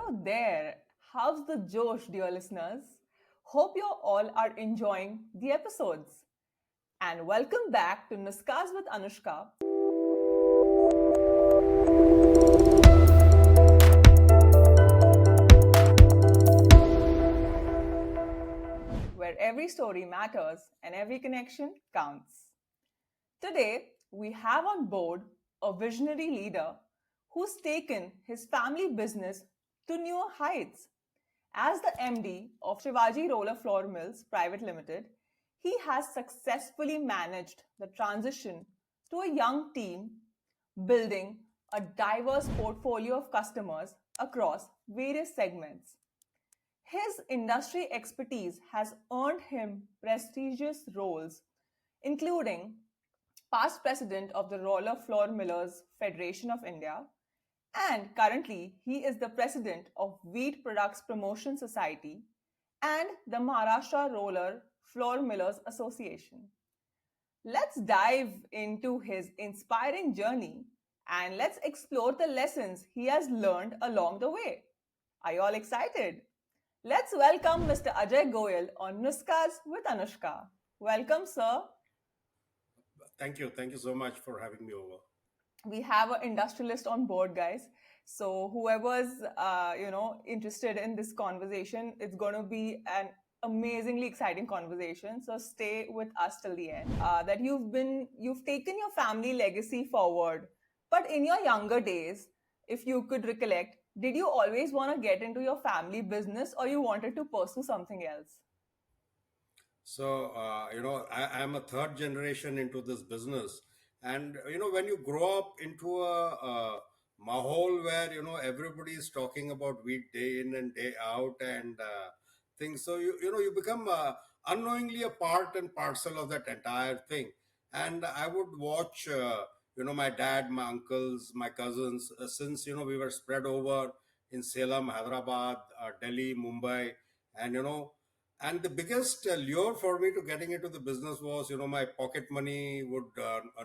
Hello there. How's the Josh, dear listeners? Hope you all are enjoying the episodes. And welcome back to Nuskas with Anushka, where every story matters and every connection counts. Today, we have on board a visionary leader who's taken his family business to newer heights. As the MD of Shivaji Roller Floor Mills Private Limited, he has successfully managed the transition to a young team, building a diverse portfolio of customers across various segments. His industry expertise has earned him prestigious roles, including past president of the Roller Floor Millers Federation of India, and currently he is the president of Wheat Products Promotion Society and the Maharashtra Roller Floor Millers Association. Let's dive into his inspiring journey and let's explore the lessons he has learned along the way. Are you all excited? Let's welcome Mr. Ajay Goyal on Nuskas with Anushka. Welcome, sir. Thank you. Thank you so much for having me over. We have an industrialist on board, guys. So whoever's interested in this conversation, it's going to be an amazingly exciting conversation. So stay with us till the end. That you've taken your family legacy forward, but in your younger days, if you could recollect, did you always want to get into your family business, or you wanted to pursue something else? I am a third generation into this business. And, when you grow up into a mahal where, everybody is talking about wheat day in and day out and things. So, you become unknowingly a part and parcel of that entire thing. And I would watch, my dad, my uncles, my cousins, since, we were spread over in Salem, Hyderabad, Delhi, Mumbai, and, and the biggest lure for me to getting into the business was, my pocket money would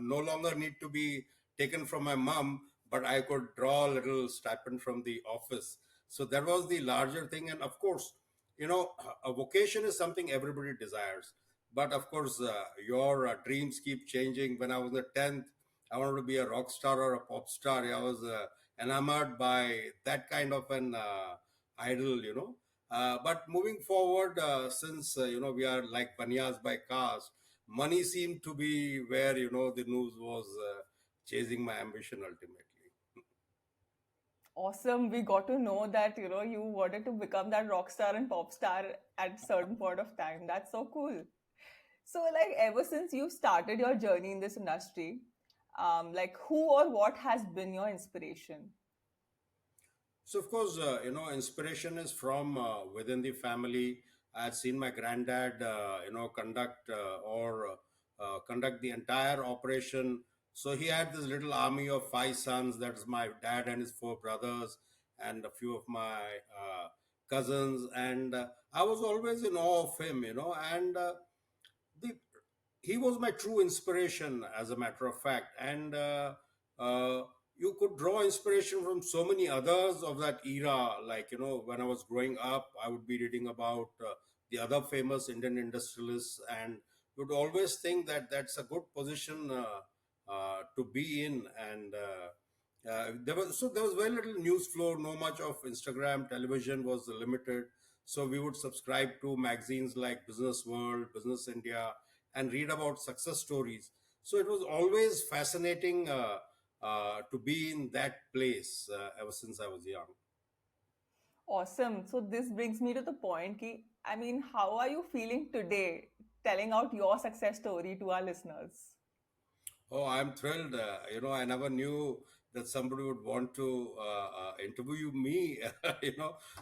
no longer need to be taken from my mom, but I could draw a little stipend from the office. So that was the larger thing. And of course, a vocation is something everybody desires. But of course, your dreams keep changing. When I was in the 10th, I wanted to be a rock star or a pop star. I was enamored by that kind of an idol, but moving forward, since we are like banyas by caste, money seemed to be where the news was chasing my ambition ultimately. Awesome. We got to know that, you wanted to become that rock star and pop star at certain point of time. That's so cool. So, like, ever since you started your journey in this industry, like, who or what has been your inspiration? So of course, inspiration is from within the family. I had seen my granddad, conduct conduct the entire operation. So he had this little army of five sons. That's my dad and his four brothers, and a few of my cousins. And I was always in awe of him, And the he was my true inspiration, as a matter of fact. And uh, you could draw inspiration from so many others of that era. Like, when I was growing up, I would be reading about the other famous Indian industrialists, and would always think that that's a good position to be in. And there was very little news flow, no much of Instagram, television was limited. So we would subscribe to magazines like Business World, Business India, and read about success stories. So it was always fascinating to be in that place ever since I was young. Awesome. So, this brings me to the point ki, I mean, how are you feeling today telling out your success story to our listeners? Oh, I'm thrilled. I never knew that somebody would want to interview me,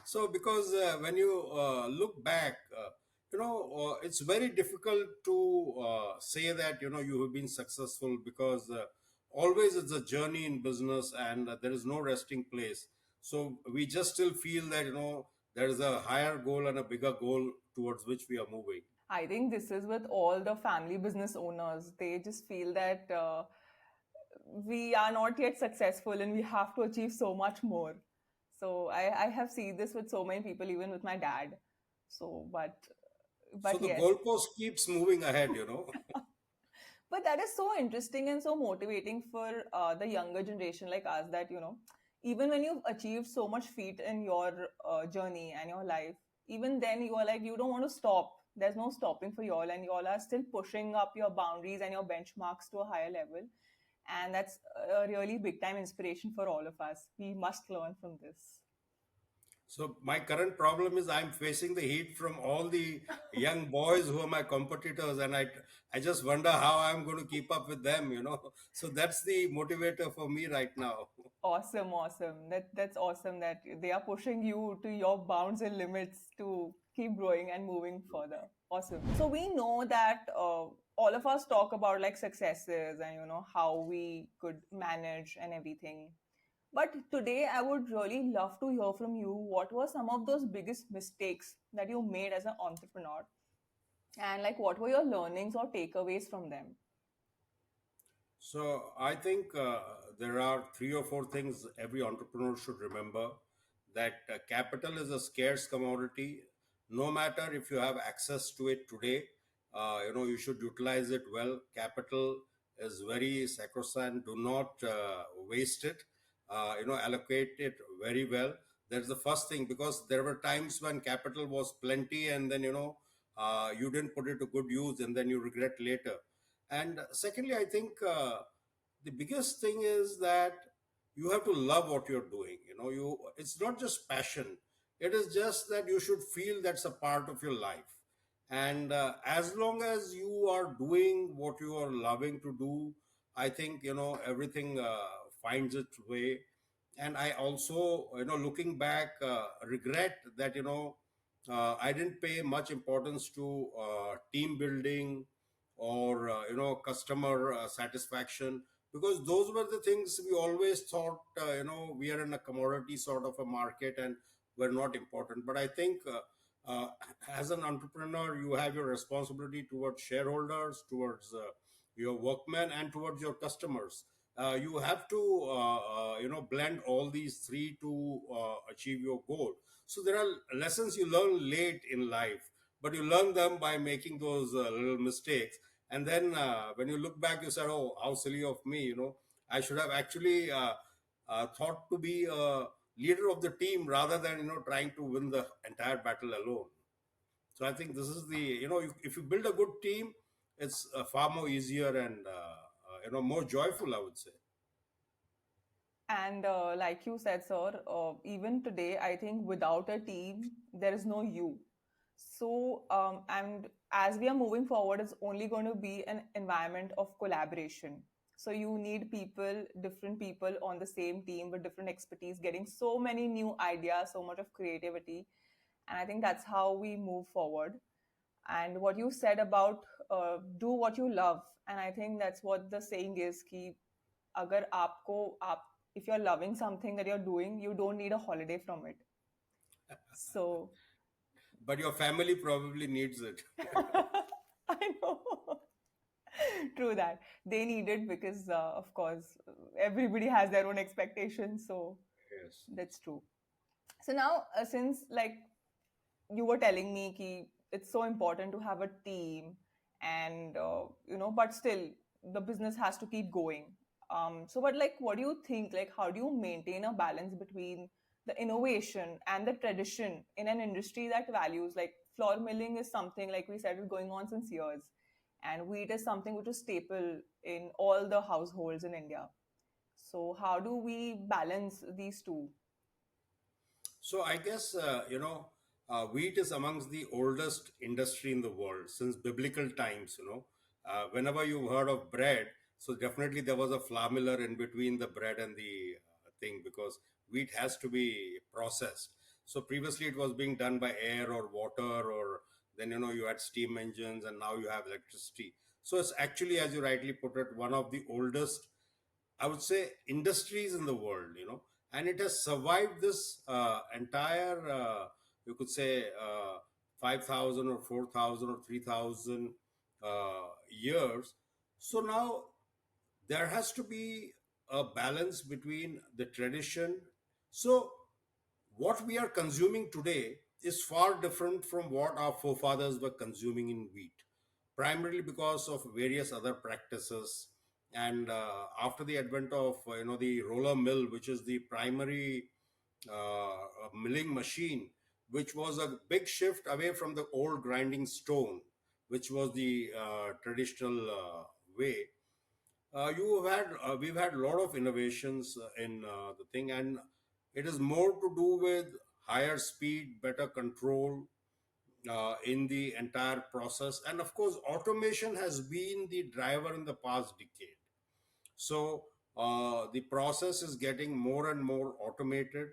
So, because when you look back, it's very difficult to say that, you have been successful, because always it's a journey in business, and there is no resting place. So, we just still feel that, there is a higher goal and a bigger goal towards which we are moving. I think this is with all the family business owners. They just feel that we are not yet successful and we have to achieve so much more. So I have seen this with so many people, even with my dad. So, So but the yes. goalpost keeps moving ahead, you know. But that is so interesting and so motivating for the younger generation like us, that even when you've achieved so much feat in your journey and your life, even then you are like, you don't want to stop. There's no stopping for you all, and you all are still pushing up your boundaries and your benchmarks to a higher level. And that's a really big time inspiration for all of us. We must learn from this. So my current problem is I'm facing the heat from all the young boys who are my competitors, and I just wonder how I'm going to keep up with them, you know. So that's the motivator for me right now. Awesome, awesome. That's awesome that they are pushing you to your bounds and limits to keep growing and moving further. Awesome. So we know that all of us talk about like successes and how we could manage and everything. But today I would really love to hear from you, what were some of those biggest mistakes that you made as an entrepreneur, and like what were your learnings or takeaways from them? So I think there are three or four things every entrepreneur should remember, that capital is a scarce commodity. No matter if you have access to it today, you should utilize it well. Capital is very sacrosanct. Do not waste it. Allocate it very well. That's the first thing, because there were times when capital was plenty, and then you didn't put it to good use, and then you regret later. And secondly, I think the biggest thing is that you have to love what you're doing. It's not just passion. It is just that you should feel that's a part of your life. And as long as you are doing what you are loving to do, I think everything finds its way. And I also, looking back, regret that I didn't pay much importance to team building or customer satisfaction, because those were the things we always thought we are in a commodity sort of a market and were not important. But I think as an entrepreneur, you have your responsibility towards shareholders, towards your workmen, and towards your customers. You have to blend all these three to achieve your goal. So there are lessons you learn late in life, but you learn them by making those little mistakes. And then when you look back, you say, oh, how silly of me, I should have actually thought to be a leader of the team rather than trying to win the entire battle alone. So I think this is the, if you build a good team, it's far more easier and more joyful, I would say. And like you said, sir, even today, I think without a team, there is no you. So, and as we are moving forward, it's only going to be an environment of collaboration. So, you need people, different people on the same team with different expertise, getting so many new ideas, so much of creativity. And I think that's how we move forward. And what you said about do what you love, and I think that's what the saying is कि अगर आपको आप if you're loving something that you're doing, you don't need a holiday from it. So But your family probably needs it. I know. True that. They need it because, of course, everybody has their own expectations. So Yes, that's true. So now, since like you were telling me ki it's so important to have a team, and but still the business has to keep going. So but like, what do you think, like how do you maintain a balance between the innovation and the tradition in an industry that values, like flour milling is something, like we said, is going on since years, and wheat is something which is staple in all the households in India. So how do we balance these two? so I guess wheat is amongst the oldest industry in the world since biblical times. Whenever you've heard of bread, so definitely there was a flour miller in between the bread and the thing, because wheat has to be processed. So previously it was being done by air or water, or then you had steam engines, and now you have electricity. So it's actually, as you rightly put it, one of the oldest, I would say, industries in the world, and it has survived this entire, you could say, 5,000 or 4,000 or 3,000 years. So now there has to be a balance between the tradition. So What we are consuming today is far different from what our forefathers were consuming in wheat, primarily because of various other practices. And after the advent of the roller mill, which is the primary milling machine, which was a big shift away from the old grinding stone, which was the traditional way. We've had a lot of innovations in the thing, and it is more to do with higher speed, better control in the entire process, and of course automation has been the driver in the past decade. So the process is getting more and more automated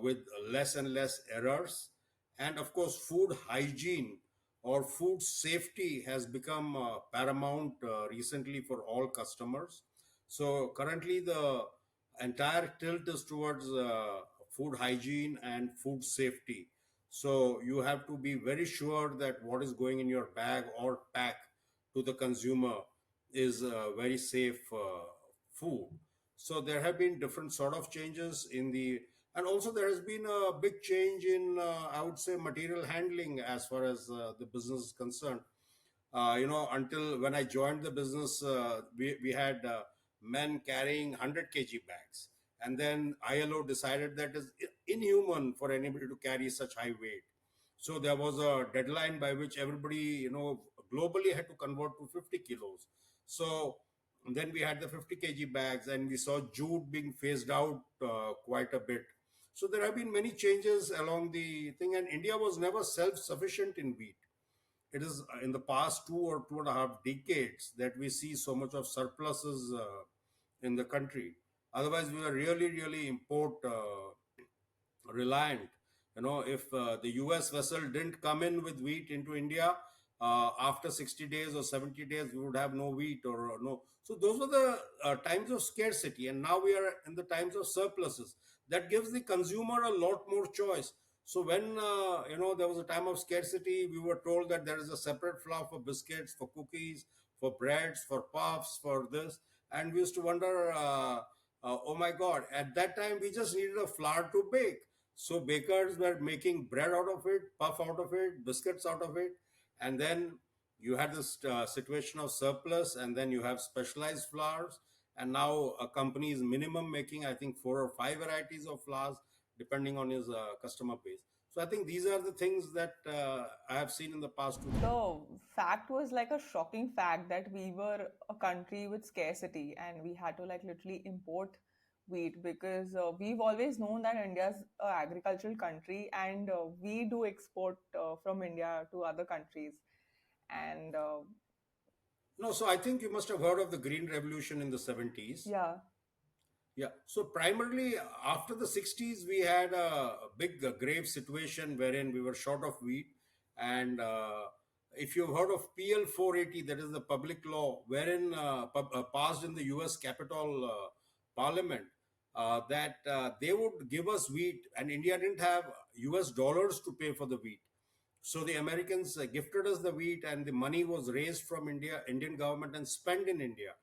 with less and less errors. And of course, food hygiene or food safety has become paramount recently for all customers. So currently, the entire tilt is towards food hygiene and food safety. So you have to be very sure that what is going in your bag or pack to the consumer is very safe food. So there have been different sort of changes in the, and also there has been a big change in I would say material handling as far as the business is concerned. Until when I joined the business, we had men carrying 100 kg bags, and then ILO decided that it's inhuman for anybody to carry such high weight. So there was a deadline by which everybody, globally had to convert to 50 kilos. So then we had the 50 kg bags, and we saw jute being phased out quite a bit. So there have been many changes along the thing, and India was never self-sufficient in wheat. It is in the past 2 or 2.5 decades that we see so much of surpluses in the country. Otherwise, we were really, really import reliant. If the US vessel didn't come in with wheat into India, after 60 days or 70 days, we would have no wheat or no. So those were the times of scarcity. And now we are in the times of surpluses. That gives the consumer a lot more choice. So when, there was a time of scarcity, we were told that there is a separate flour for biscuits, for cookies, for breads, for puffs, for this. And we used to wonder, oh my God, at that time, we just needed a flour to bake. So bakers were making bread out of it, puff out of it, biscuits out of it, and then you had this situation of surplus, and then you have specialized flours, and now a company is minimum making, I think, 4 or 5 varieties of flours depending on his customer base. So I think these are the things that I have seen in the past 2 3 years. The fact was like a shocking fact that we were a country with scarcity and we had to like literally import wheat because we've always known that India's a agricultural country and we do export from India to other countries. And No, so I think you must have heard of the Green Revolution in the 70s. yeah, Yeah. So primarily after the 60s, we had a big grave situation wherein we were short of wheat. And if you've heard of PL 480, that is the public law, wherein passed in the US Capitol Parliament, that they would give us wheat, and India didn't have US dollars to pay for the wheat. So the Americans gifted us the wheat, and the money was raised from Indian government, and spent in India.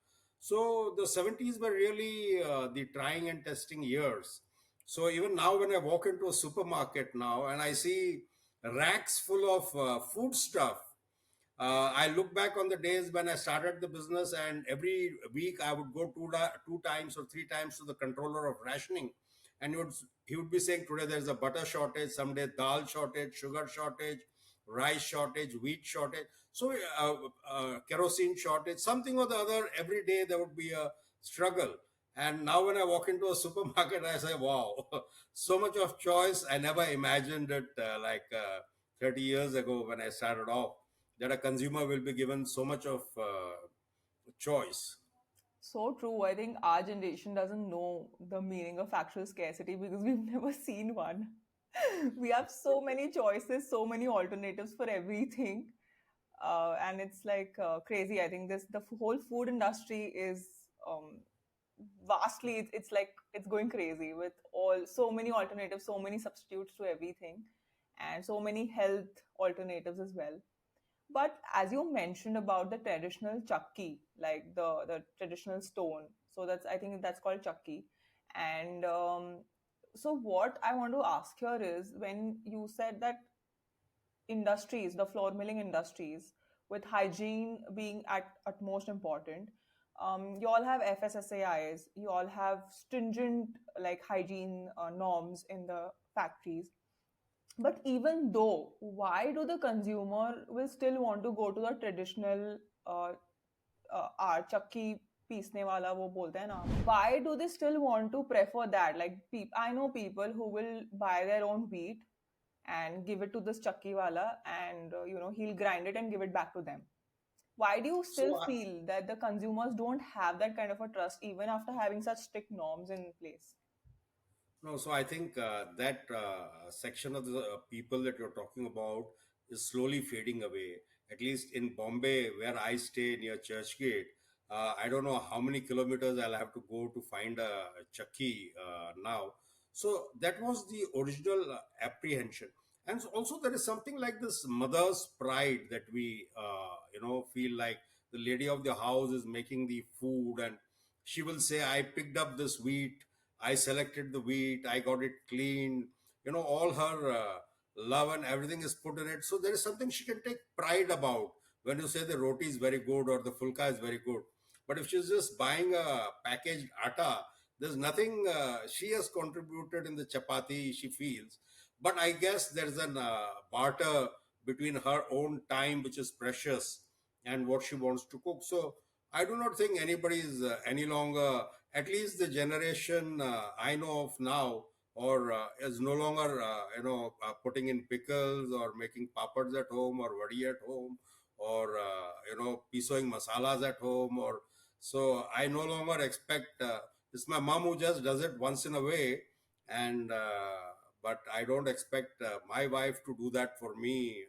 So the 70s were really the trying and testing years. So even now, when I walk into a supermarket now and I see racks full of food stuff, I look back on the days when I started the business, and every week I would go two times or three times to the controller of rationing, and he would be saying, today there's a butter shortage, someday dal shortage, sugar shortage, rice shortage, wheat shortage, so kerosene shortage, something or the other. Every day there would be a struggle. And now when I walk into a supermarket, I say, wow, so much of choice. I never imagined it 30 years ago when I started off, that a consumer will be given so much of choice. so true. I think our generation doesn't know the meaning of actual scarcity because we've never seen one. We have so many choices, so many alternatives for everything. And it's like crazy. I think the whole food industry is vastly, it's like it's going crazy with all so many alternatives, so many substitutes to everything, and so many health alternatives as well. But as you mentioned about the traditional chakki, like the traditional stone, so that's I think that's called chakki, and So what I want to ask here is, when you said that industries, the flour milling industries, with hygiene being at utmost important, you all have FSSAIs, you all have stringent like hygiene norms in the factories. But even though, why do the consumer will still want to go to the traditional uh, चक्की पीसने वाला वो बोलते हैं ना, why do they still want to prefer that? Like, I know people who will buy their own wheat and give it to this chakki wala, and he'll grind it and give it back to them. Why do you still So I, feel that the consumers don't have that kind of a trust even after having such strict norms in place? No, so I think that section of the people that you're talking about is slowly fading away. At least in Bombay, where I stay near Churchgate, I don't know how many kilometers I'll have to go to find a chakki now. So that was the original apprehension. And also, there is something like this mother's pride that we, feel like the lady of the house is making the food, and she will say, I picked up this wheat, I selected the wheat, I got it clean. All her love and everything is put in it. So there is something she can take pride about when you say the roti is very good or the fulka is very good. But if she's just buying a packaged atta, there's nothing she has contributed in the chapati she feels. But I guess there's an barter between her own time, which is precious, and what she wants to cook. So I do not think anybody is any longer, at least the generation I know of now, or is no longer, putting in pickles or making papads at home or vadi at home, or pisoing masalas at home. Or so I no longer expect. It's my mom who just does it once in a way, and but I don't expect my wife to do that for me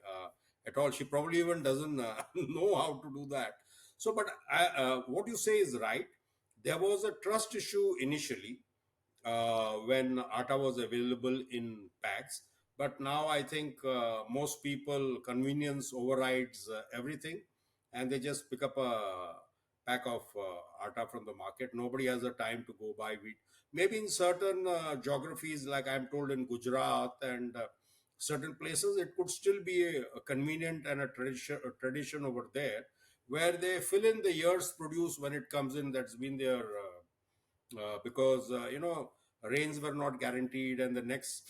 at all. She probably even doesn't know how to do that. So, but what you say is right. There was a trust issue initially when atta was available in packs, but now I think most people, convenience overrides everything, and they just pick up a pack of atta from the market. Nobody has the time to go buy wheat. Maybe in certain geographies, like I'm told in Gujarat and certain places, it could still be a convenient and a tradition over there, where they fill in the year's produce when it comes in. That's been their because rains were not guaranteed, and the next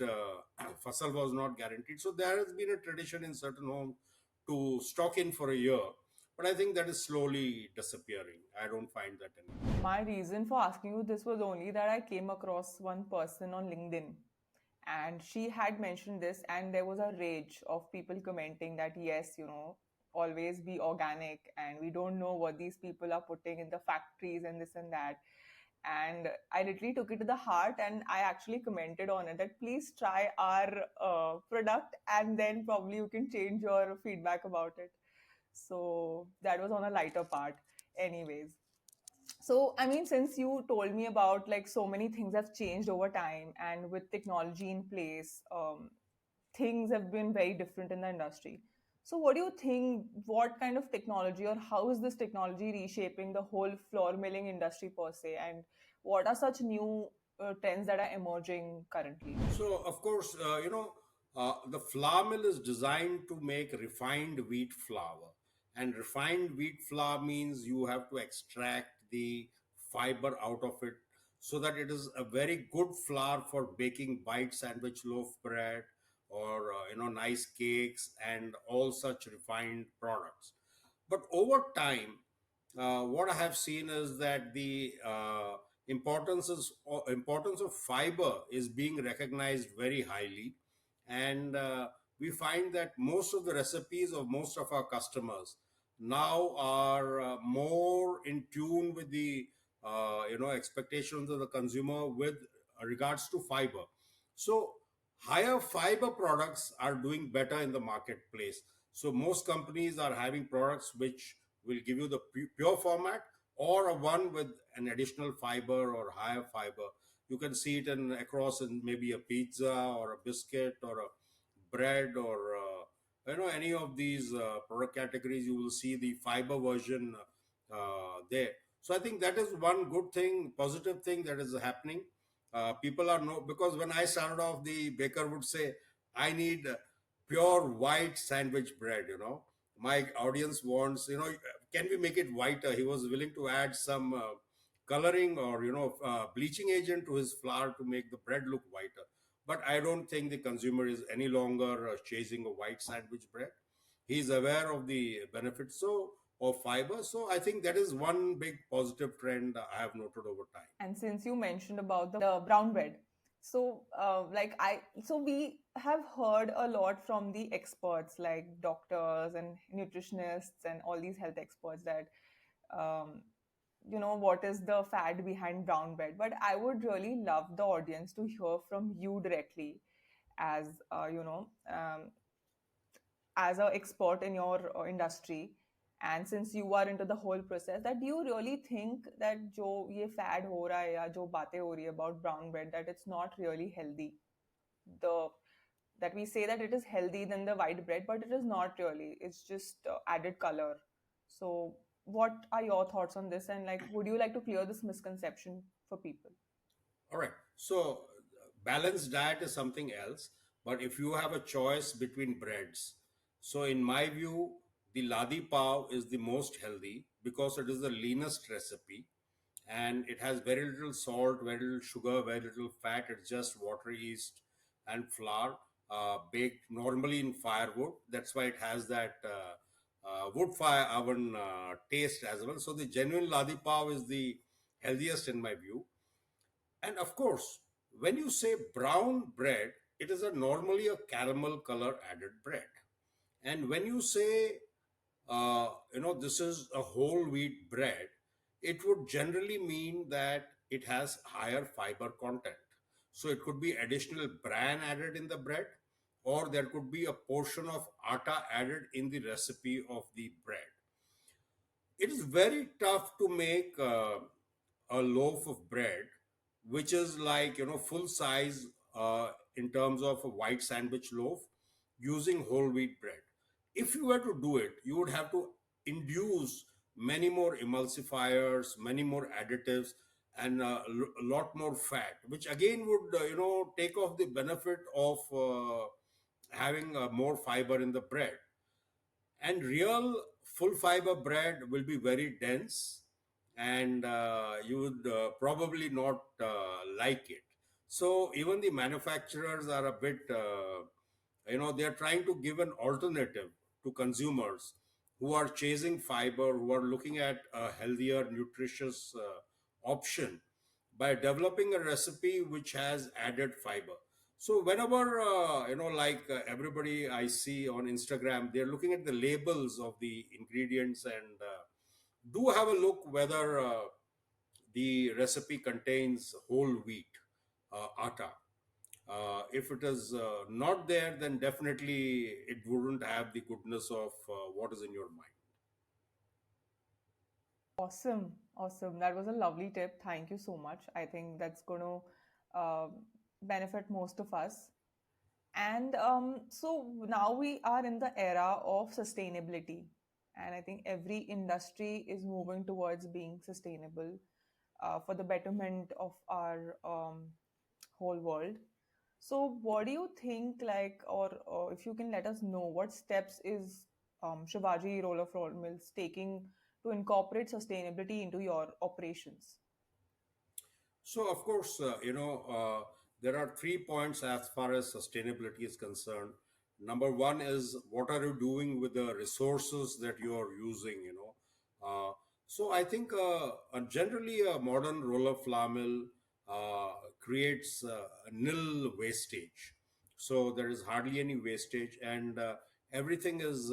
fasal was not guaranteed. So there has been a tradition in certain homes to stock in for a year, but I think that is slowly disappearing. I don't find that anymore. My reason for asking you this was only that I came across one person on LinkedIn, and she had mentioned this, and there was a rage of people commenting that, yes, always be organic, and we don't know what these people are putting in the factories and this and that. And I literally took it to the heart, and I actually commented on it that please try our product, and then probably you can change your feedback about it. So that was on a lighter part. Anyways, so I mean, since you told me about like so many things have changed over time, and with technology in place, things have been very different in the industry. So what do you think, what kind of technology, or how is this technology reshaping the whole floor milling industry per se, and what are such new trends that are emerging currently? So, of course, the flour mill is designed to make refined wheat flour. And refined wheat flour means you have to extract the fiber out of it so that it is a very good flour for baking white sandwich loaf bread, or, nice cakes and all such refined products. But over time, what I have seen is that the importance of fiber is being recognized very highly, and we find that most of the recipes of most of our customers now are more in tune with the expectations of the consumer with regards to fiber. So higher fiber products are doing better in the marketplace. So most companies are having products which will give you the pure format, or a one with an additional fiber or higher fiber. You can see it in across in maybe a pizza or a biscuit or a bread, or any of these product categories. You will see the fiber version there. So I think that is one good thing, positive thing that is happening. People are no, because when I started off, the baker would say, I need pure white sandwich bread. My audience wants, can we make it whiter? He was willing to add some coloring or bleaching agent to his flour to make the bread look whiter. But I don't think the consumer is any longer chasing a white sandwich bread. He's aware of the benefits of fiber. So I think that is one big positive trend I have noted over time. And since you mentioned about the brown bread, so so we have heard a lot from the experts like doctors and nutritionists and all these health experts that um, what is the fad behind brown bread. But I would really love the audience to hear from you directly as as an expert in your industry, and since you are into the whole process, that do you really think that जो ये fad हो रहा है या जो बातें हो रही है about brown bread, that it's not really healthy, the that we say that it is healthy than the white bread, but it is not really, it's just added color. So what are your thoughts on this, and like would you like to clear this misconception for people? All right. So balanced diet is something else. But if you have a choice between breads, so in my view, the Ladi Pav is the most healthy because it is the leanest recipe and it has very little salt, very little sugar, very little fat. It's just water, yeast, and flour baked normally in firewood. That's why it has that wood fire oven taste as well. So the genuine Ladi Pav is the healthiest in my view. And of course, when you say brown bread, it is a normally a caramel color added bread. And when you say, this is a whole wheat bread, it would generally mean that it has higher fiber content. So it could be additional bran added in the bread, or there could be a portion of atta added in the recipe of the bread. It is very tough to make a loaf of bread which is like full size in terms of a white sandwich loaf using whole wheat bread. If you were to do it, you would have to induce many more emulsifiers, many more additives, and a lot more fat, which again would take off the benefit of having more fiber in the bread. And real full fiber bread will be very dense, and you would probably not like it. So even the manufacturers are a bit they're trying to give an alternative to consumers who are chasing fiber, who are looking at a healthier nutritious option by developing a recipe which has added fiber. So whenever everybody I see on Instagram, they're looking at the labels of the ingredients and do have a look whether the recipe contains whole wheat atta. If it is not there, then definitely it wouldn't have the goodness of what is in your mind. Awesome, awesome. That was a lovely tip. Thank you so much. I think that's going to benefit most of us. And so now we are in the era of sustainability. And I think every industry is moving towards being sustainable for the betterment of our whole world. So, what do you think, like, or if you can let us know, what steps is Shivaji Roller Flour Mills taking to incorporate sustainability into your operations? So, of course, there are 3 points as far as sustainability is concerned. Number one is what are you doing with the resources that you are using, so I think generally a modern roller flour mill creates nil wastage. So there is hardly any wastage, and everything is,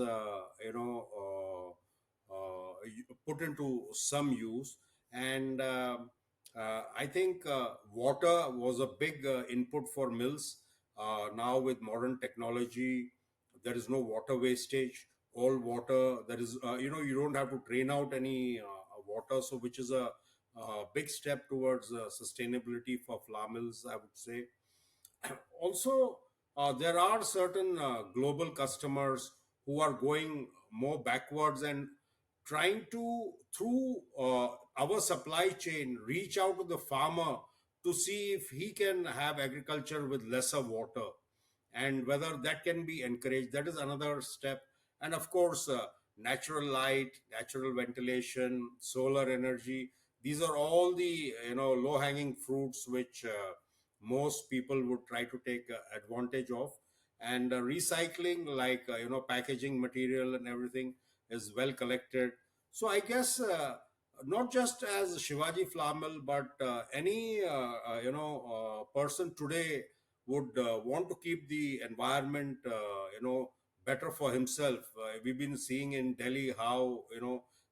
put into some use. And I think water was a big input for mills. Now, with modern technology, there is no water wastage. All water, there is, you don't have to drain out any water, so which is a big step towards sustainability for flour mills, I would say. Also, there are certain global customers who are going more backwards and trying to, through our supply chain, reach out to the farmer to see if he can have agriculture with lesser water, and whether that can be encouraged. That is another step. And of course, natural light, natural ventilation, solar energy, these are all the low hanging fruits which most people would try to take advantage of. And recycling, like packaging material and everything, is well collected. So I guess not just as Shivaji Flamal, but any person today would want to keep the environment better for himself. We've been seeing in Delhi how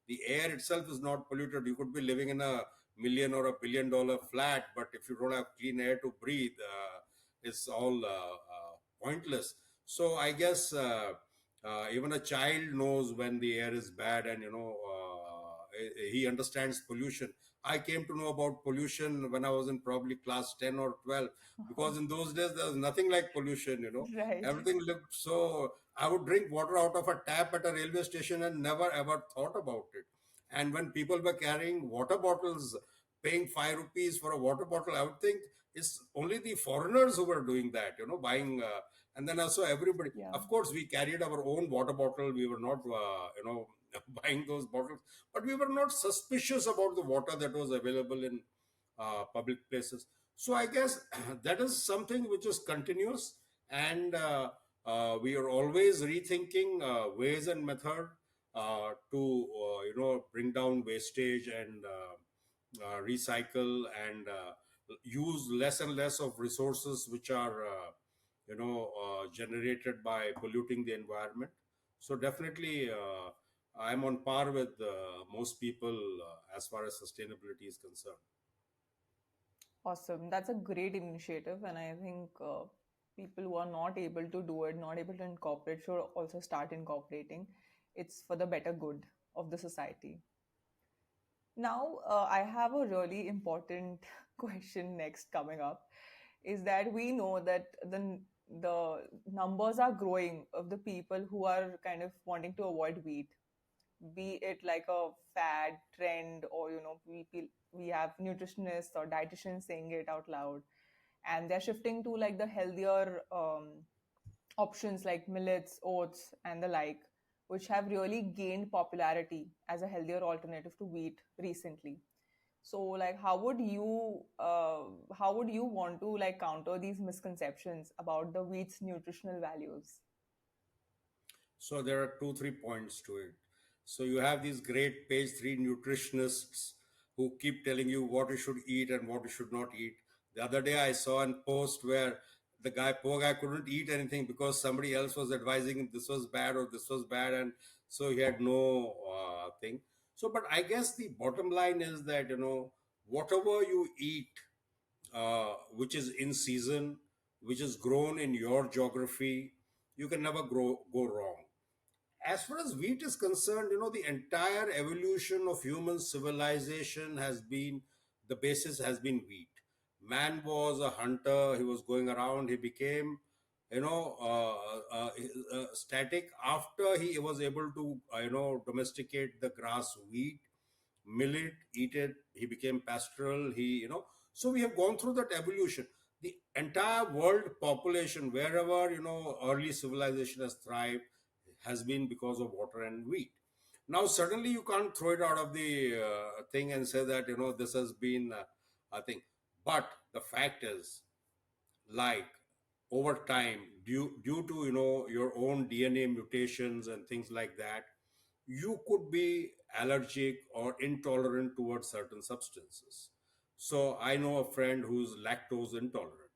the air itself is not polluted. You could be living in a million or $1 billion flat, but if you don't have clean air to breathe, it's all pointless. So I guess even a child knows when the air is bad, and he understands pollution. I came to know about pollution when I was in probably class 10 or 12, because in those days there was nothing like pollution. Right. Everything looked so. I would drink water out of a tap at a railway station and never ever thought about it. And when people were carrying water bottles, paying 5 rupees for a water bottle, I would think it's only the foreigners who were doing that, buying. And then also everybody, Yeah. of course, we carried our own water bottle. We were not, buying those bottles, but we were not suspicious about the water that was available in public places. So I guess that is something which is continuous, and we are always rethinking ways and method to bring down wastage and recycle and use less and less of resources which are generated by polluting the environment. So definitely I'm on par with most people as far as sustainability is concerned. Awesome. That's a great initiative. And I think people who are not able to do it, not able to incorporate, should also start incorporating. It's for the better good of the society. Now, I have a really important question next coming up. Is that we know that the numbers are growing of the people who are kind of wanting to avoid wheat, be it like a fad trend, or we have nutritionists or dietitians saying it out loud, and they're shifting to like the healthier options like millets, oats, and the like, which have really gained popularity as a healthier alternative to wheat recently. So, like, how would you want to like counter these misconceptions about the wheat's nutritional values? So there are 2 3 points to it. So you have these great page 3 nutritionists who keep telling you what you should eat and what you should not eat. The other day I saw a post where the poor guy couldn't eat anything because somebody else was advising him this was bad or this was bad, and so he had no thing. So but I guess the bottom line is that whatever you eat, which is in season, which is grown in your geography, you can never go wrong. As far as wheat is concerned, the entire evolution of human civilization has been, the basis has been wheat. Man was a hunter, he was going around, he became, static after he was able to, domesticate the grass wheat, millet, eat it, he became pastoral, so we have gone through that evolution. The entire world population, wherever, early civilization has thrived, has been because of water and wheat. Now suddenly you can't throw it out of the thing and say that this has been a thing. But the fact is, like, over time, due to your own DNA mutations and things like that, you could be allergic or intolerant towards certain substances. So I know a friend who's lactose intolerant.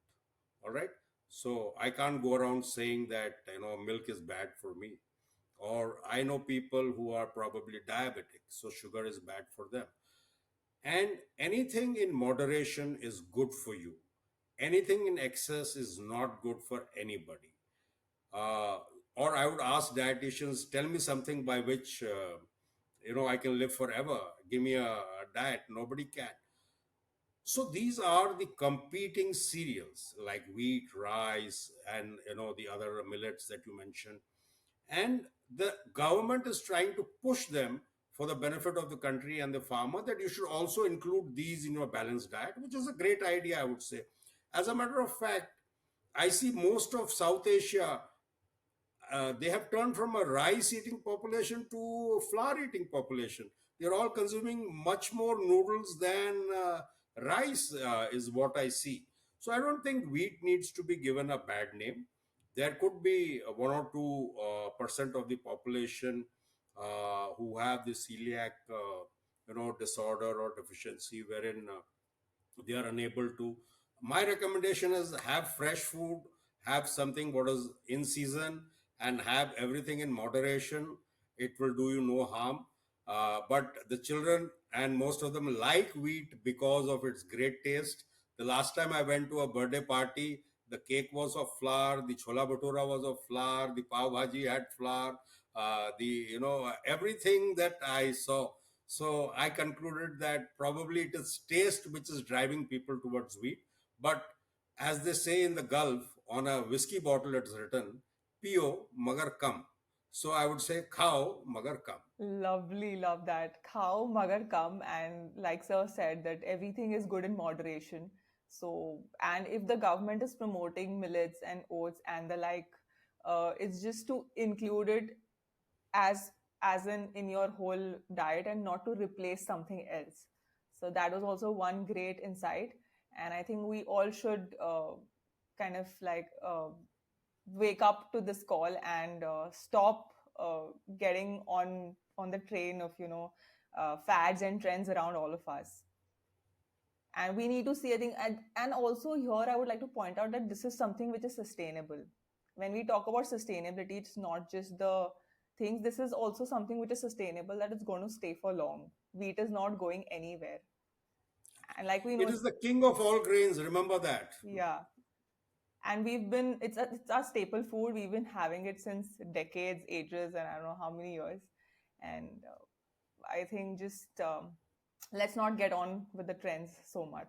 All right. So I can't go around saying that milk is bad for me. Or I know people who are probably diabetic, so sugar is bad for them. And anything in moderation is good for you. Anything in excess is not good for anybody. Uh, or I would ask dietitians, tell me something by which I can live forever. Give me a diet. Nobody can. So these are the competing cereals like wheat, rice, and the other millets that you mentioned, and the government is trying to push them for the benefit of the country and the farmer, that you should also include these in your balanced diet, which is a great idea, I would say. As a matter of fact, I see most of South Asia, they have turned from a rice eating population to a flour eating population. They're all consuming much more noodles than rice, is what I see. So I don't think wheat needs to be given a bad name. There could be 1 or 2% of the population who have the celiac, disorder or deficiency, wherein they are unable to. My recommendation is have fresh food, have something what is in season, and have everything in moderation. It will do you no harm. But the children, and most of them, like wheat because of its great taste. The last time I went to a birthday party, the cake was of flour, the chola bhatura was of flour, the pav bhaji had flour, the everything that I saw. So I concluded that probably it is taste which is driving people towards wheat. But as they say in the Gulf, on a whiskey bottle, it's written, Pio magar kam. So I would say, Khao magar kam. Lovely, love that. Khao magar kam, and like sir said, that everything is good in moderation. So, and if the government is promoting millets and oats and the like, it's just to include it as in your whole diet and not to replace something else. So that was also one great insight, and I think we all should kind of like wake up to this call and stop getting on the train of fads and trends around all of us. And we need to see, I think, and also here I would like to point out that this is something which is sustainable. When we talk about sustainability, it's not just the things, this is also something which is sustainable, that it's going to stay for long. Wheat is not going anywhere. And like we It know, is the king of all grains, remember that. yeah, and we've been it's our staple food, we've been having it since decades, ages, and I don't know how many years. And I think just let's not get on with the trends so much.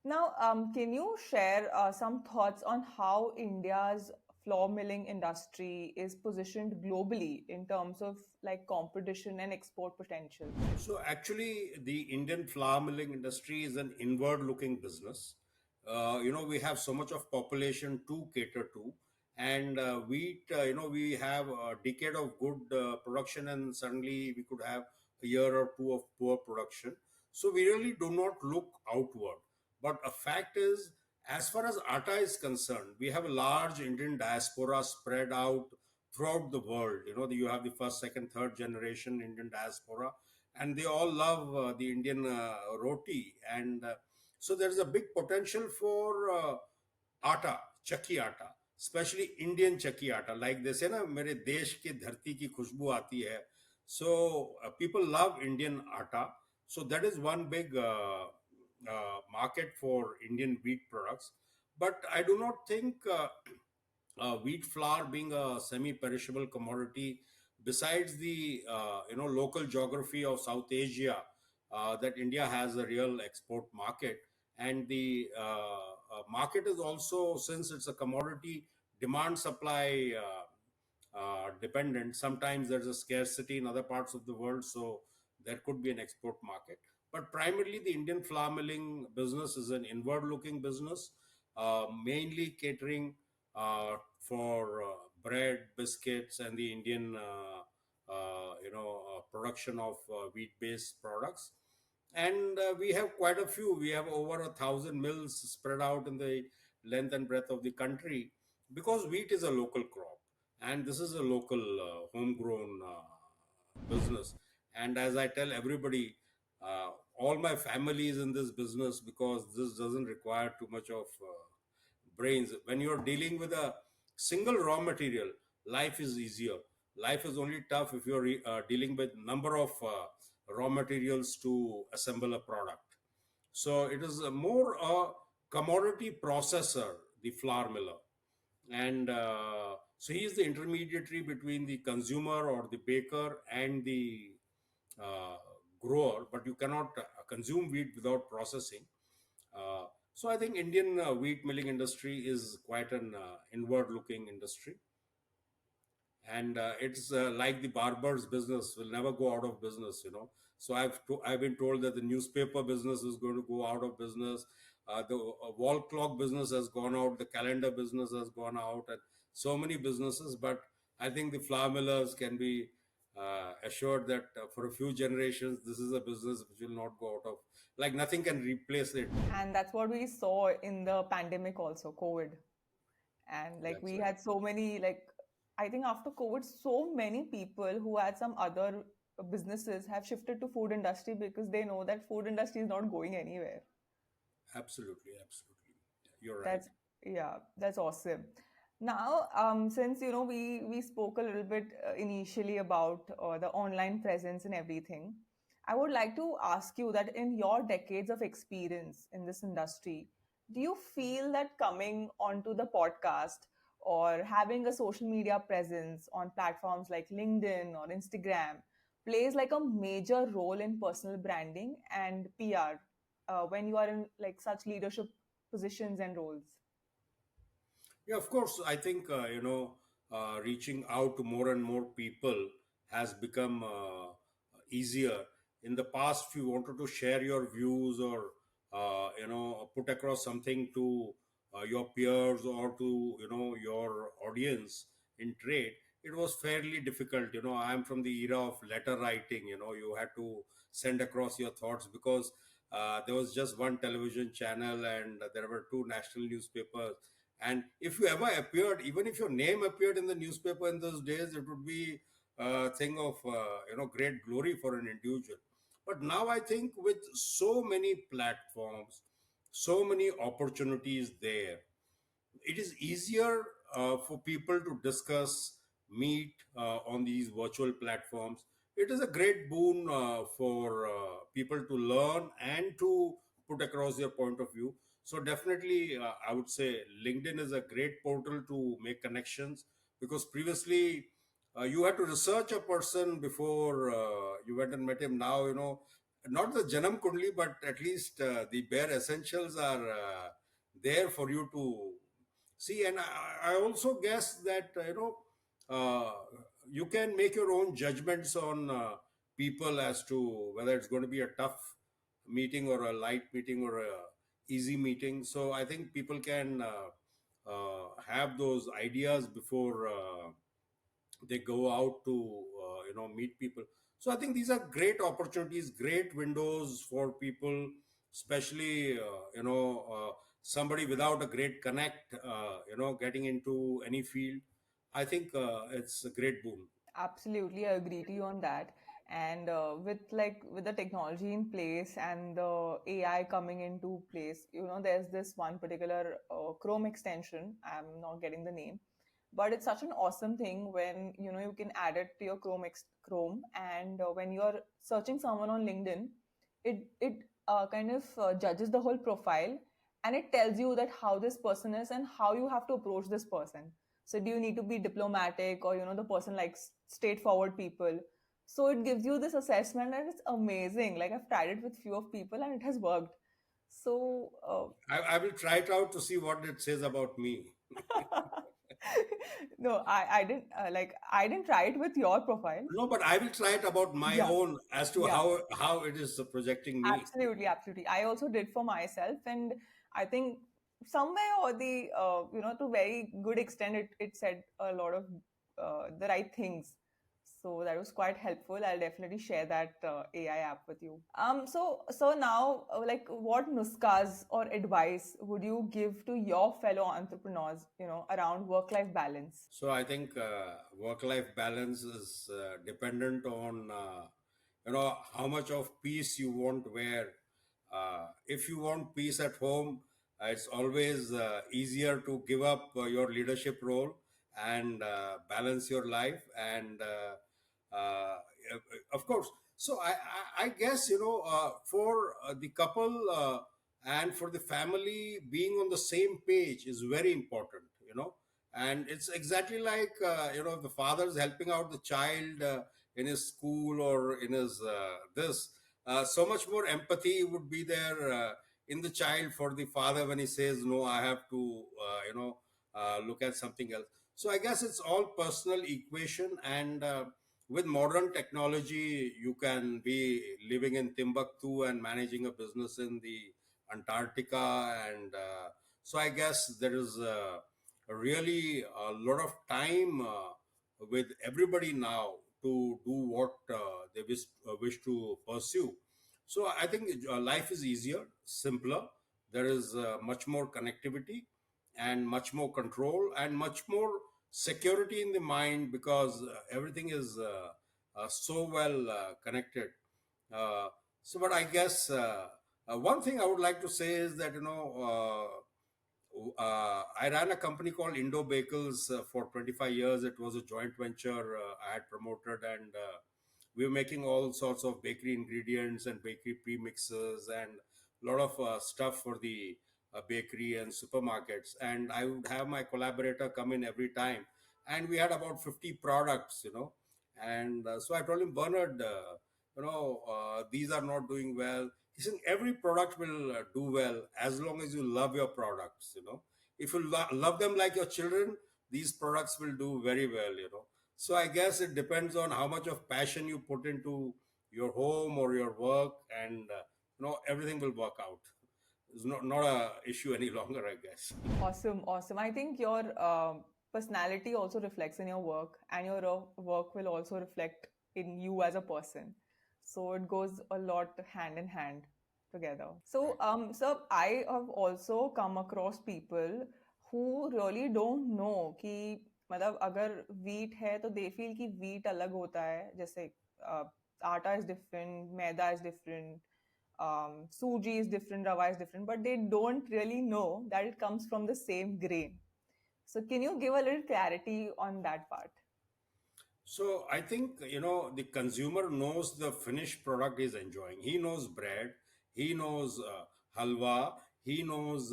Now, can you share some thoughts on how India's flour milling industry is positioned globally in terms of like competition and export potential? So actually, the Indian flour milling industry is an inward-looking business. We have so much of population to cater to, and wheat. We have a decade of good production, and suddenly we could have a year or two of poor production. So we really do not look outward. But a fact is, as far as atta is concerned, we have a large Indian diaspora spread out throughout the world. You have the first, second, third generation Indian diaspora, and they all love the Indian roti. And so there is a big potential for आटा, चक्की आटा, especially Indian चक्की आटा. Like they say ना, मेरे देश की धरती की खुशबू आती है. So people love Indian atta. So that is one big market for Indian wheat products. But I do not think wheat flour being a semi-perishable commodity, besides the local geography of South Asia, that India has a real export market, and the market is also, since it's a commodity, demand supply dependent. Sometimes there's a scarcity in other parts of the world, so there could be an export market. But primarily, the Indian flour milling business is an inward looking business, mainly catering for bread, biscuits, and the Indian production of wheat based products. And we have quite a few. We have over 1,000 mills spread out in the length and breadth of the country, because wheat is a local crop, and this is a local homegrown business. And as I tell everybody, all my family is in this business because this doesn't require too much of brains. When you're dealing with a single raw material, life is easier. Life is only tough if you're dealing with number of raw materials to assemble a product. So it is more a commodity processor, the flour miller. And so he is the intermediary between the consumer or the baker and the uh, grower, but you cannot consume wheat without processing. So I think Indian wheat milling industry is quite an inward looking industry. and it's like the barber's business will never go out of business, you know. So I've been told that the newspaper business is going to go out of business. The wall clock business has gone out, the calendar business has gone out, and so many businesses. But I think the flour millers can be assured that for a few generations this is a business which will not go out of, like nothing can replace it. And that's what we saw in the pandemic also, COVID. And like That's we right. had so many, like, I think after COVID, so many people who had some other businesses have shifted to food industry because they know that food industry is not going anywhere. Absolutely, absolutely. You're right. That's yeah, that's awesome. Now, since we spoke a little bit initially about the online presence and everything, I would like to ask you that in your decades of experience in this industry, do you feel that coming onto the podcast or having a social media presence on platforms like LinkedIn or Instagram plays like a major role in personal branding and PR when you are in like such leadership positions and roles? Yeah, of course. I think reaching out to more and more people has become easier. In the past, if you wanted to share your views or put across something to your peers or to your audience in trade, it was fairly difficult. You know, I'm from the era of letter writing. You know, you had to send across your thoughts because there was just one television channel and there were two national newspapers, and if you ever appeared, even if your name appeared in the newspaper in those days, it would be a thing of great glory for an individual. But now I think with so many platforms, so many opportunities there, it is easier for people to discuss, meet on these virtual platforms. It is a great boon for people to learn and to put across their point of view. So definitely, I would say LinkedIn is a great portal to make connections, because previously you had to research a person before you went and met him. Now, not the Janam Kundli, but at least the bare essentials are there for you to see. And I also guess that uh, you can make your own judgments on people as to whether it's going to be a tough meeting or a light meeting or a easy meeting. So I think people can have those ideas before they go out to meet people. So I think these are great opportunities, great windows for people, especially somebody without a great connect, getting into any field. I think it's a great boon. Absolutely, I agree to you on that. And with the technology in place and the AI coming into place, there's this one particular Chrome extension. I'm not getting the name, but it's such an awesome thing when you can add it to your Chrome, and when you're searching someone on LinkedIn, it kind of judges the whole profile, and it tells you that how this person is and how you have to approach this person. So do you need to be diplomatic, or the person likes straightforward people? So it gives you this assessment, and it's amazing. Like, I've tried it with few of people and it has worked. So I will try it out to see what it says about me. no, I didn't try it with your profile. No, but I will try it about my Yeah, own as to yeah. how it is projecting me. Absolutely, absolutely. I also did for myself, and I think somewhere or to very good extent, it said a lot of the right things. So that was quite helpful. I'll definitely share that AI app with you. So now, like, what nuskas or advice would you give to your fellow entrepreneurs, around work-life balance? So I think work-life balance is dependent on how much of peace you want where. If you want peace at home, it's always easier to give up your leadership role and balance your life. And of course, so I guess for the couple and for the family, being on the same page is very important. And it's exactly like the father's helping out the child in his school or in his this so much more empathy would be there in the child for the father when he says, no, I have to look at something else. So I guess it's all personal equation, and with modern technology, you can be living in Timbuktu and managing a business in the Antarctica, and so I guess there is really a lot of time with everybody now to do what they wish to pursue. So I think life is easier, simpler. There is much more connectivity and much more control and much more security in the mind, because everything is so well connected. Uh, but I guess one thing I would like to say is that, I ran a company called Indo Bakels for 25 years. It was a joint venture I had promoted, and we were making all sorts of bakery ingredients and bakery premixes and a lot of stuff for the bakery and supermarkets. And I would have my collaborator come in every time, and we had about 50 products, And so I told him, Bernard, these are not doing well. He said, every product will do well as long as you love your products. If you love them like your children, these products will do very well. So I guess it depends on how much of passion you put into your home or your work, and everything will work out. It's not a issue any longer, I guess. Awesome, awesome. I think your personality also reflects in your work, and your work will also reflect in you as a person. So it goes a lot hand in hand together. So I have also come across people who really don't know कि मतलब अगर wheat है तो they feel कि wheat अलग होता है जैसे uh, आटा is different, maida is different, suji is different, rava is different, but they don't really know that it comes from the same grain. So, can you give a little clarity on that part? So I think the consumer knows the finished product he's enjoying. He knows bread, he knows halwa, he knows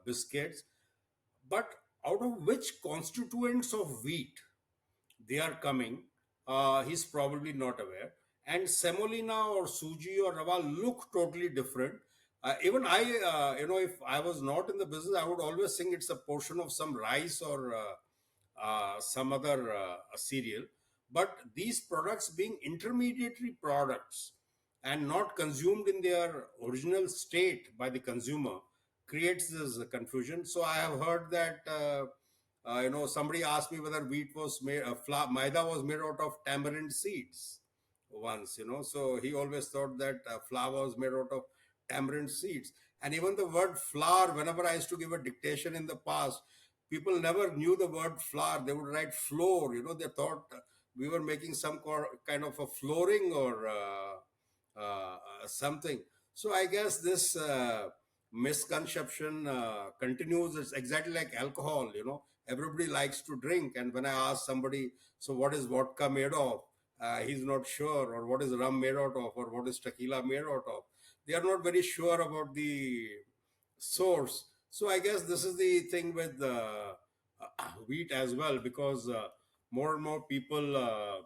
biscuits, but out of which constituents of wheat they are coming, he's probably not aware. And semolina or suji or rava look totally different. Even I, if I was not in the business, I would always think it's a portion of some rice or some other cereal. But these products being intermediary products and not consumed in their original state by the consumer creates this confusion. So I have heard that somebody asked me whether wheat was made, maida was made out of tamarind seeds once. So he always thought that flour was made out of tamarind seeds. And even the word flour, whenever I used to give a dictation in the past, people never knew the word flour. They would write floor. They thought we were making some kind of a flooring or something. So I guess this misconception continues. It's exactly like alcohol. Everybody likes to drink, and when I ask somebody, so what is vodka made of? He's not sure, or what is rum made out of, or what is tequila made out of. They are not very sure about the source. So I guess this is the thing with wheat as well, because more and more people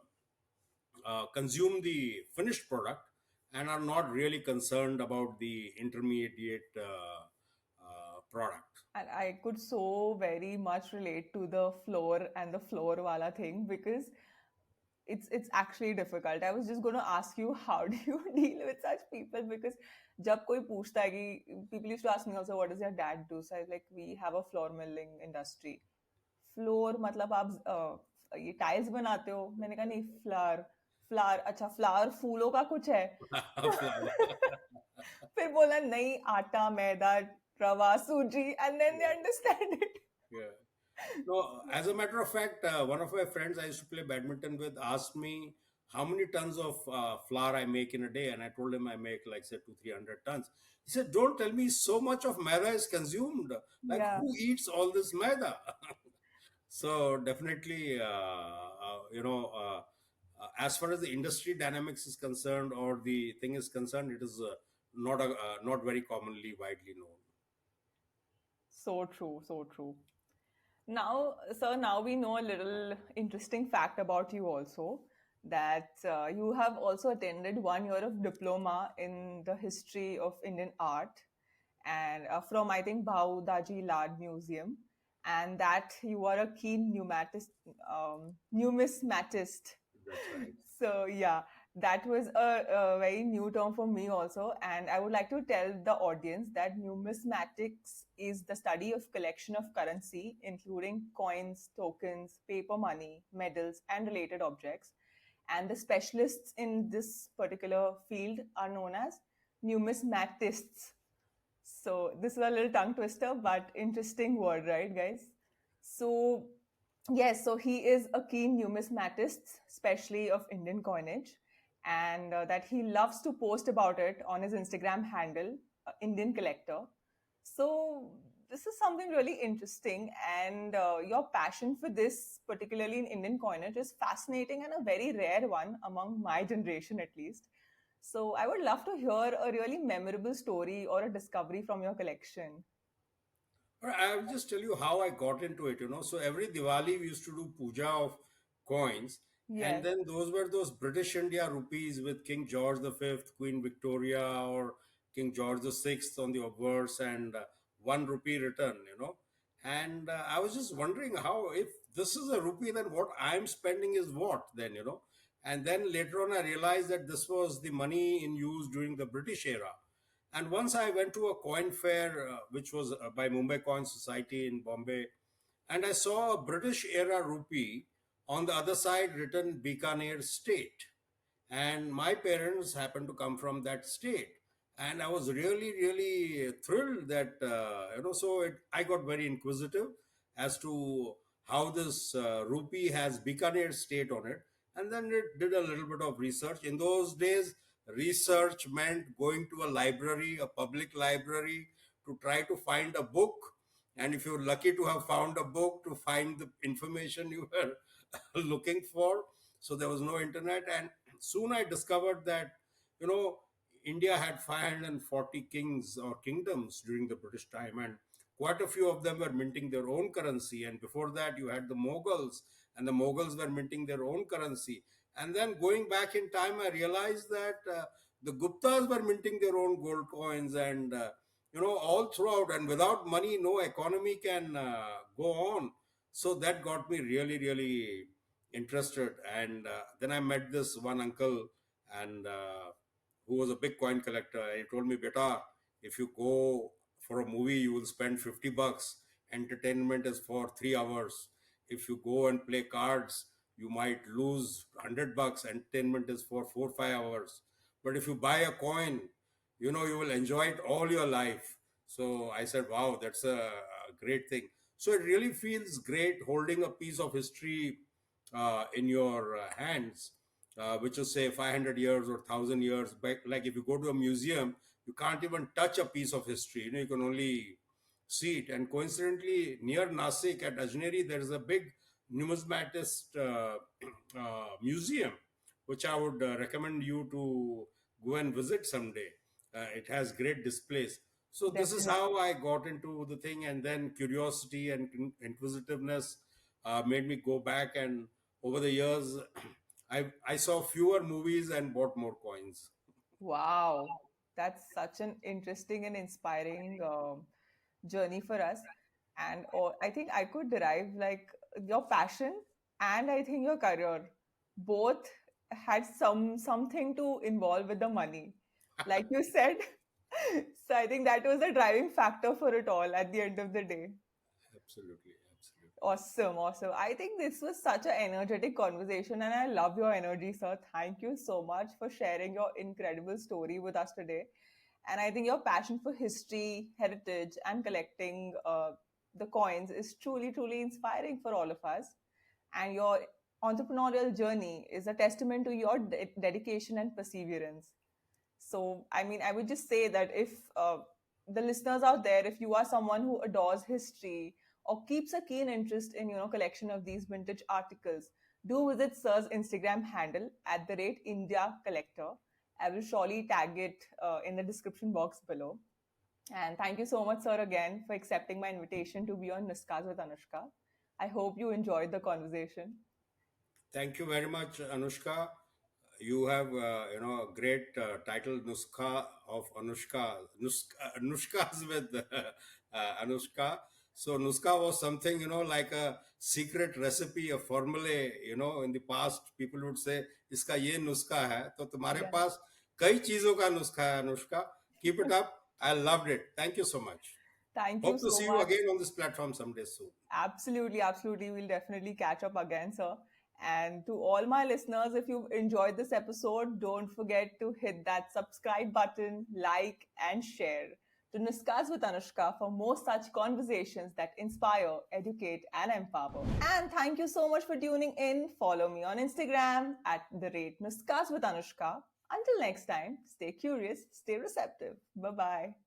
consume the finished product and are not really concerned about the intermediate product. And I could so very much relate to the floor and the floor wala thing because it's actually difficult. I was just going to ask you how do you deal with such people because जब कोई पूछता है कि people used to ask me also what does your dad do, so I was like we have a floor milling industry. Floor मतलब आप ये tiles बनाते हो? मैंने कहा नहीं, फ्लावर। फ्लावर, अच्छा फ्लावर फूलों का कुछ है। Flour. फिर बोला नहीं, आटा, maida, rava, sooji, and then they Yeah, understand it. yeah. No, as a matter of fact, one of my friends I used to play badminton with asked me how many tons of flour I make in a day, and I told him I make like say 200-300 tons. He said, "Don't tell me so much of maida is consumed. Like या who eats all this maida?" So definitely, as far as the industry dynamics is concerned or the thing is concerned, it is not very commonly widely known. So true, so true. Now, sir, now we know a little interesting fact about you also that you have also attended 1 year of diploma in the history of Indian art and from I think Bhau Daji Lad Museum. and that you are a keen numismatist. That's right. So yeah, that was a very new term for me also, and I would like to tell the audience that numismatics is the study of collection of currency, including coins, tokens, paper money, medals, and related objects. And the specialists in this particular field are known as numismatists. So this is a little tongue twister, but interesting word, right, guys? So yes, so he is a keen numismatist, especially of Indian coinage, and that he loves to post about it on his Instagram handle, Indian Collector. So this is something really interesting, and your passion for this, particularly in Indian coinage, is fascinating and a very rare one among my generation, at least. So I would love to hear a really memorable story or a discovery from your collection. I'll just tell you how I got into it. So every Diwali we used to do puja of coins, and Yes, then those were those British India rupees with King George V, Queen Victoria, or King George VI on the obverse, and 1 rupee written. And I was just wondering how, if this is a rupee, then what I'm spending is what then. And then later on, I realized that this was the money in use during the British era. And once I went to a coin fair, which was by Mumbai Coin Society in Bombay, and I saw a British era rupee on the other side written Bikaner State. And my parents happened to come from that state. And I was really, really thrilled that, so I got very inquisitive as to how this rupee has Bikaner State on it. And then it did a little bit of research. In those days, research meant going to a library, a public library, to try to find a book. And if you're lucky to have found a book, to find the information you were looking for. So there was no internet. And soon I discovered that, you know, India had 540 kings or kingdoms during the British time, and quite a few of them were minting their own currency. And before that, you had the Mughals, and the Mughals were minting their own currency. And then going back in time, I realized that the Guptas were minting their own gold coins, and all throughout. And without money, no economy can go on. So that got me really, really interested. And then I met this one uncle, and who was a big coin collector. He told me, "Beta, if you go for a movie, you will spend 50 bucks. Entertainment is for 3 hours. If you go and play cards, you might lose 100 bucks. Entertainment is for 4 5 hours. But if you buy a coin, you will enjoy it all your life." So I said, "Wow, that's a great thing." So it really feels great holding a piece of history in your hands, which is say 500 years or 1,000 years back. Like if you go to a museum, you can't even touch a piece of history. You can only see it. And coincidentally, near Nasik at Ajneri, there is a big numismatist museum, which I would recommend you to go and visit someday. It has great displays. So this is definitely. how I got into the thing, and then curiosity and inquisitiveness made me go back. And over the years, I saw fewer movies and bought more coins. Wow, that's such an interesting and inspiring journey for us. And I think I could derive like your passion and I think your career both had something to involve with the money, like you said. So I think that was the driving factor for it all at the end of the day. Absolutely, absolutely. Awesome, awesome. I think this was such an energetic conversation, and I love your energy, sir. Thank you so much for sharing your incredible story with us today. And I think your passion for history, heritage, and collecting the coins is truly, truly inspiring for all of us. And your entrepreneurial journey is a testament to your dedication and perseverance. So, I mean, I would just say that if the listeners out there, if you are someone who adores history or keeps a keen interest in, collection of these vintage articles, do visit Sir's Instagram handle at the rate India Collector. I will surely tag it in the description box below. And thank you so much, sir, again for accepting my invitation to be on Nuskas with Anushka. I hope you enjoyed the conversation. Thank you very much, Anushka. You have, a great title, Nuska of Anushka, Nushkas with Anushka. So Nuska was something, like a secret recipe, a formulae. In the past, people would say, "Iska ye nuska hai." तो तुम्हारे Yeah. पास कई चीजों का नुस्खा है, Anushka. Keep it up. I loved it. Thank you so much. Thank you Hope to so see you much. again on this platform someday soon. Absolutely, absolutely. We'll definitely catch up again, sir. And to all my listeners, if you've enjoyed this episode, don't forget to hit that subscribe button, like, and share. To Nuskas with Anushka for more such conversations that inspire, educate, and empower. And thank you so much for tuning in. Follow me on Instagram at the rate Nuskas with Anushka. Until next time, stay curious, stay receptive. Bye bye.